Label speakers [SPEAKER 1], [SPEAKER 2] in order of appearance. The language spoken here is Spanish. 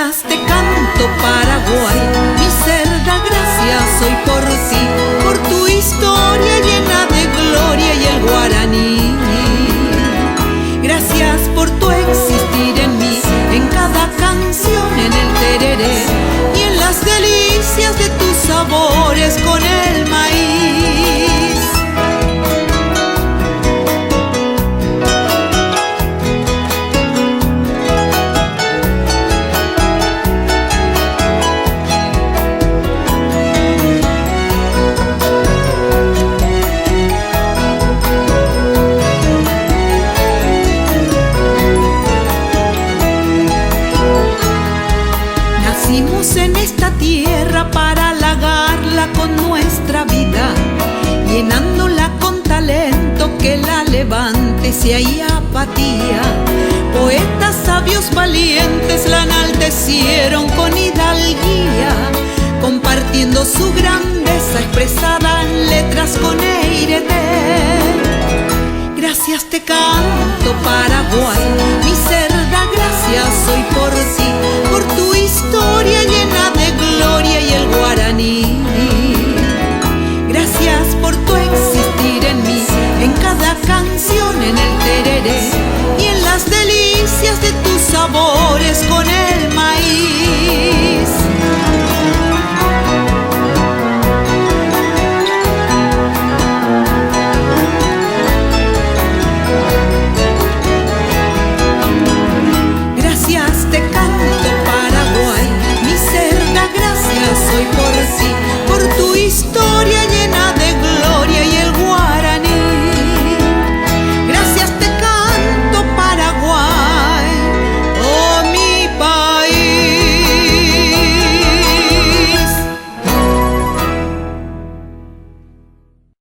[SPEAKER 1] Gracias te canto, Paraguay, mi ser da gracias hoy por ti, por tu historia llena de gloria y el guaraní. Gracias por tu existir en mí, en cada canción, en el tereré y en las delicias de tus sabores con el maíz. Nacimos en esta tierra para halagarla con nuestra vida, llenándola con talento que la levante si hay apatía. Poetas sabios valientes la enaltecieron con hidalguía, compartiendo su grandeza expresada en letras con aire de. Gracias te canto, Paraguay, mi ser da gracias hoy por ti, por tu historia llena de gloria y el guaraní. Gracias por tu existir en mí, en cada canción, en el tereré y en las delicias de tus sabores con